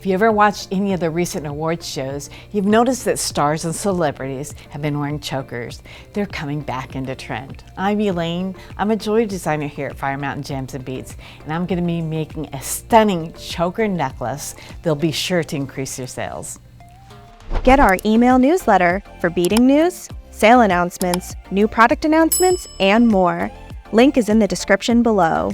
If you ever watched any of the recent awards shows, you've noticed that stars and celebrities have been wearing chokers. They're coming back into trend. I'm Elaine. I'm a jewelry designer here at Fire Mountain Gems and Beads, and I'm going to be making a stunning choker necklace that'll be sure to increase your sales. Get our email newsletter for beading news, sale announcements, new product announcements, and more. Link is in the description below.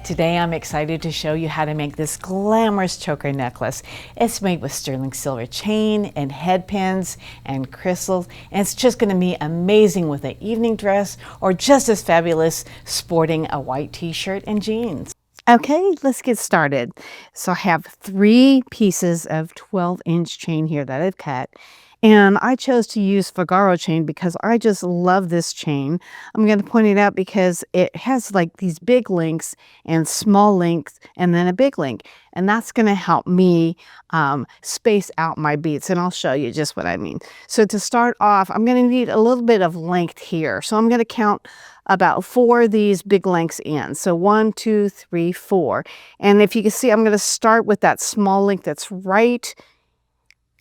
Today I'm excited to show you how to make this glamorous choker necklace. It's made with sterling silver chain and head pins and crystals, and it's just going to be amazing with an evening dress or just as fabulous sporting a white t-shirt and jeans. Okay, let's get started. So I have 3 pieces of 12-inch chain here that I've cut. And I chose to use Figaro chain because I just love this chain. I'm going to point it out because it has like these big links and small links and then a big link. And that's going to help me space out my beads. And I'll show you just what I mean. So to start off, I'm going to need a little bit of length here. So I'm going to count about 4 of these big lengths in. So 1, 2, 3, 4. And if you can see, I'm going to start with that small link that's right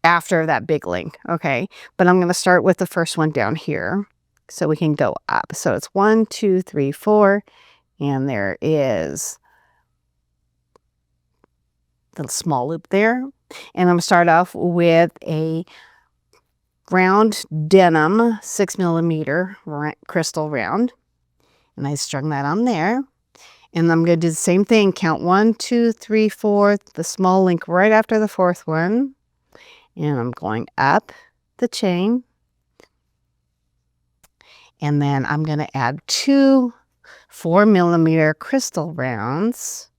after that big link, okay? But I'm going to start with the first one down here so we can go up. So it's 1, 2, 3, 4, and there is the small loop there. And I'm going to start off with a round denim 6mm crystal round, and I strung that on there. And I'm going to do the same thing, count 1, 2, 3, 4, the small link right after the 4th one. And I'm going up the chain. And then I'm going to add 2 4mm crystal rounds.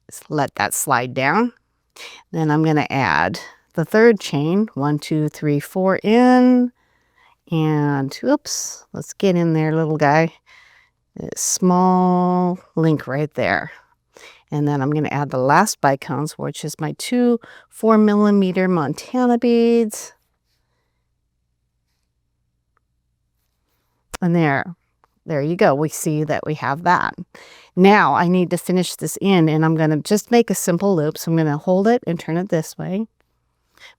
Just let that slide down. Then I'm going to add the 3rd chain, 1, 2, 3, 4 in. And oops, let's get in there, little guy. A small link right there. And then I'm going to add the last bicones, which is my 2 4mm Montana beads. And there you go. We see that we have that. Now I need to finish this in, and I'm going to just make a simple loop. So I'm going to hold it and turn it this way.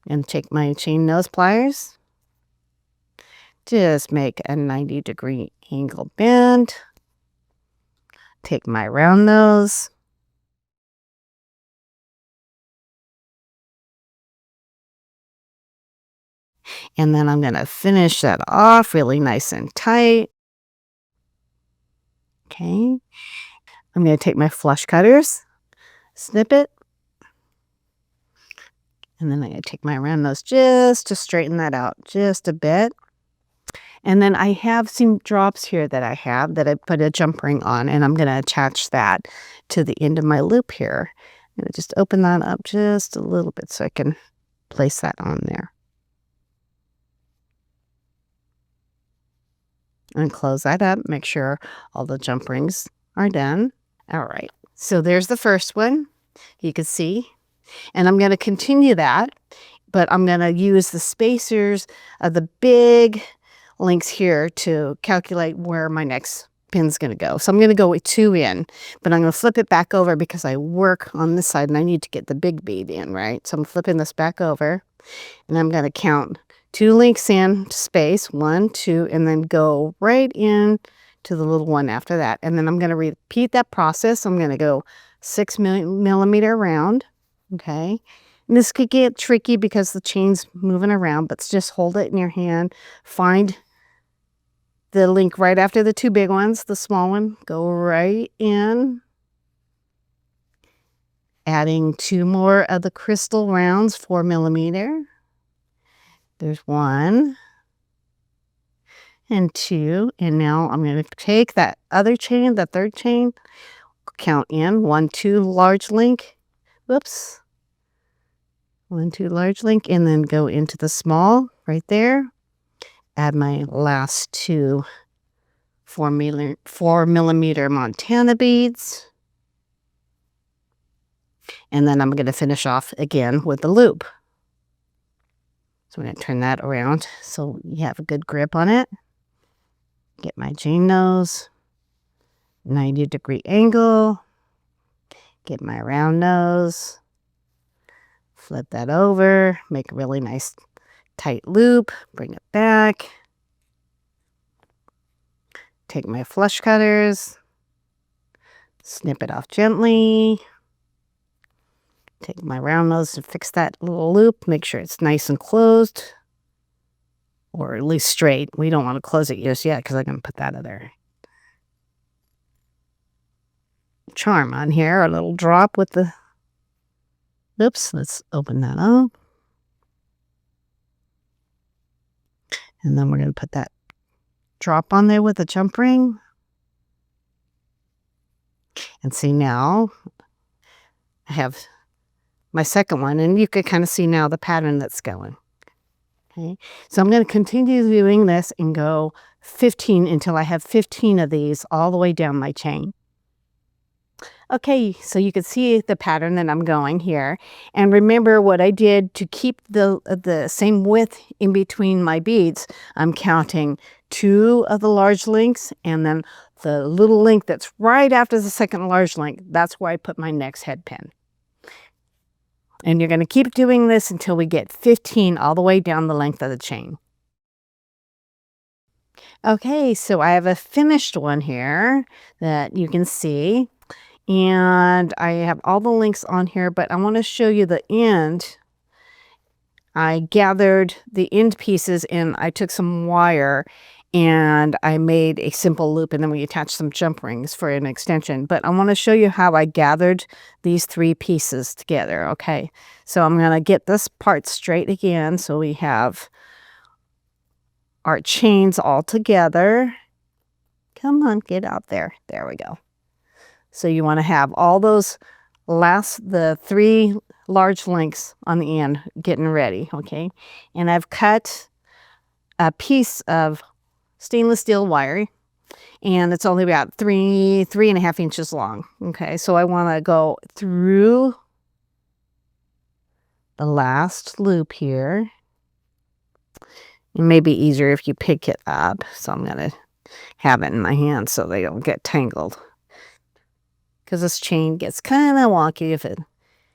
And take my chain nose pliers. Just make a 90-degree angle bend. Take my round nose. And then I'm going to finish that off really nice and tight. Okay. I'm going to take my flush cutters, snip it. And then I'm going to take my round nose just to straighten that out just a bit. And then I have some drops here that I put a jump ring on, and I'm going to attach that to the end of my loop here. I'm going to just open that up just a little bit so I can place that on there. And close that up, make sure all the jump rings are done. All right, so there's the first one, you can see. And I'm going to continue that, but I'm going to use the spacers of the big links here to calculate where my next pin's going to go. So I'm going to go with 2 in, but I'm going to flip it back over because I work on this side and I need to get the big bead in, right? So I'm flipping this back over, and I'm going to count 2 links in to space, 1, 2, and then go right in to the little one after that. And then I'm going to repeat that process. I'm going to go 6mm round, okay? And this could get tricky because the chain's moving around, but just hold it in your hand. Find the link right after the 2 big ones, the small one, go right in. Adding 2 more of the crystal rounds, 4mm. There's 1 and 2, and now I'm going to take that other chain, the 3rd chain, count in 1, 2 large link, whoops, 1, 2 large link, and then go into the small right there. Add my last 2 4mm Montana beads, and then I'm going to finish off again with the loop. So I'm going to turn that around so you have a good grip on it. Get my chain nose, 90-degree angle. Get my round nose, flip that over, make a really nice tight loop, bring it back. Take my flush cutters, snip it off gently. Take my round nose and fix that little loop, make sure it's nice and closed, or at least straight. We don't want to close it just yet because I'm going to put that other charm on here, a little drop with the, oops, let's open that up. And then we're going to put that drop on there with a jump ring. And see, now I have my second one, and you can kind of see now the pattern that's going. Okay, so I'm going to continue doing this and go 15 until I have 15 of these all the way down my chain. Okay, so you can see the pattern that I'm going here. And remember what I did to keep the same width in between my beads. I'm counting 2 of the large links, and then the little link that's right after the second large link, that's where I put my next head pin. And you're going to keep doing this until we get 15 all the way down the length of the chain. Okay, so I have a finished one here that you can see. And I have all the links on here, but I want to show you the end. I gathered the end pieces and I took some wire and I made a simple loop, and then we attached some jump rings for an extension. But I want to show you how I gathered these 3 pieces together. Okay, so I'm going to get this part straight again. So we have our chains all together. Come on, get out there. There we go. So you want to have all those the 3 large links on the end getting ready, okay? And I've cut a piece of stainless steel wire, and it's only about 3.5 inches long, okay? So I want to go through the last loop here. It may be easier if you pick it up, so I'm going to have it in my hand so they don't get tangled. Because this chain gets kind of wonky if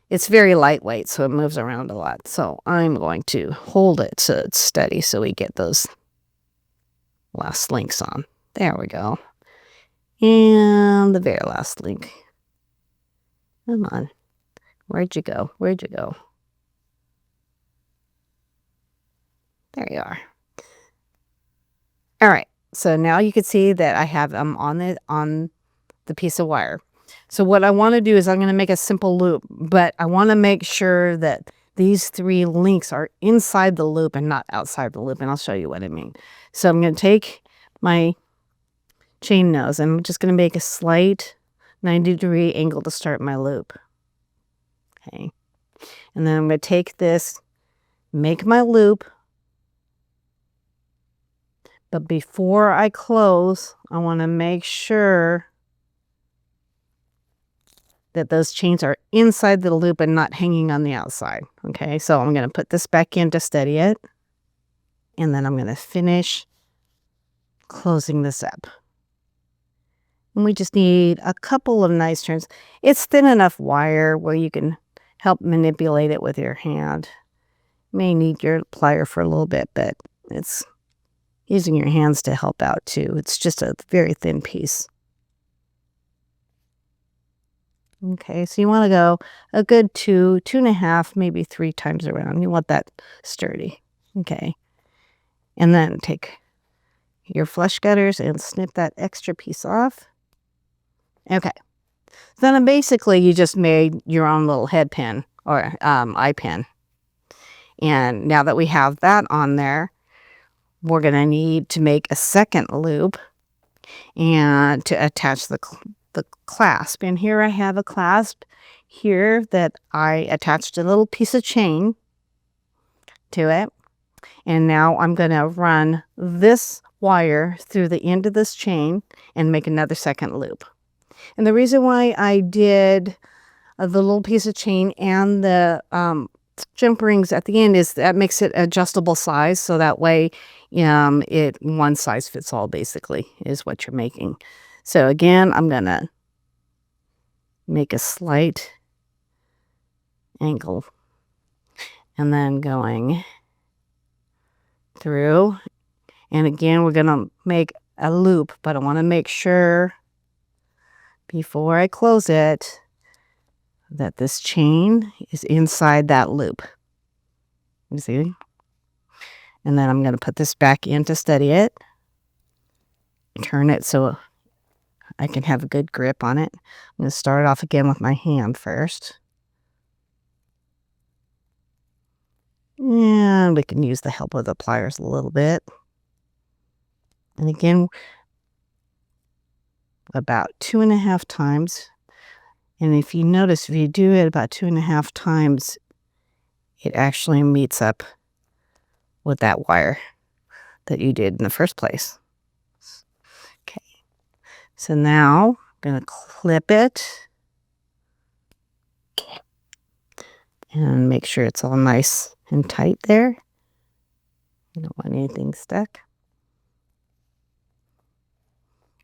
it's very lightweight, so it moves around a lot. So I'm going to hold it so it's steady so we get those last links on. There we go. And the very last link. Come on. Where'd you go? Where'd you go? There you are. All right. So now you can see that I have them on the piece of wire. So what I want to do is I'm going to make a simple loop, but I want to make sure that these 3 links are inside the loop and not outside the loop, and I'll show you what I mean. So I'm going to take my chain nose, and I'm just going to make a slight 90-degree angle to start my loop. Okay. And then I'm going to take this, make my loop, but before I close, I want to make sure that those chains are inside the loop and not hanging on the outside. Okay, so I'm going to put this back in to steady it. And then I'm going to finish closing this up. And we just need a couple of nice turns. It's thin enough wire where you can help manipulate it with your hand. You may need your plier for a little bit, but it's using your hands to help out too. It's just a very thin piece. Okay, so you want to go a good 2.5, maybe 3 times around. You want that sturdy. Okay. And then take your flush cutters and snip that extra piece off. Okay. Then basically you just made your own little head pin or eye pin. And now that we have that on there, we're going to need to make a second loop and to attach the clasp. And here I have a clasp here that I attached a little piece of chain to it. And now I'm going to run this wire through the end of this chain and make another second loop. And the reason why I did the little piece of chain and the jump rings at the end is that makes it adjustable size. So that way it one size fits all basically is what you're making. So again, I'm going to make a slight angle, and then going through. And again, we're going to make a loop, but I want to make sure before I close it that this chain is inside that loop. You see? And then I'm going to put this back in to steady it. Turn it so I can have a good grip on it. I'm going to start off again with my hand first. And we can use the help of the pliers a little bit. And again, about 2.5 times. And if you notice, if you do it about 2.5 times, it actually meets up with that wire that you did in the first place. Okay, so now I'm going to clip it and make sure it's all nice and tight there. You don't want anything stuck.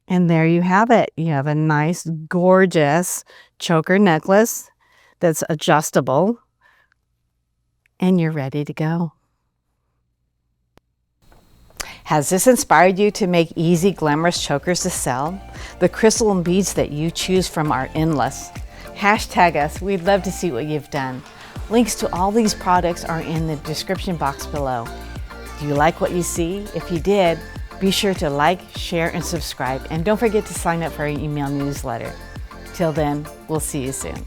And there you have it. You have a nice, gorgeous choker necklace that's adjustable, and you're ready to go. Has this inspired you to make easy, glamorous chokers to sell? The crystal and beads that you choose from are endless. Hashtag us. We'd love to see what you've done. Links to all these products are in the description box below. Do you like what you see? If you did, be sure to like, share, and subscribe. And don't forget to sign up for our email newsletter. Till then, we'll see you soon.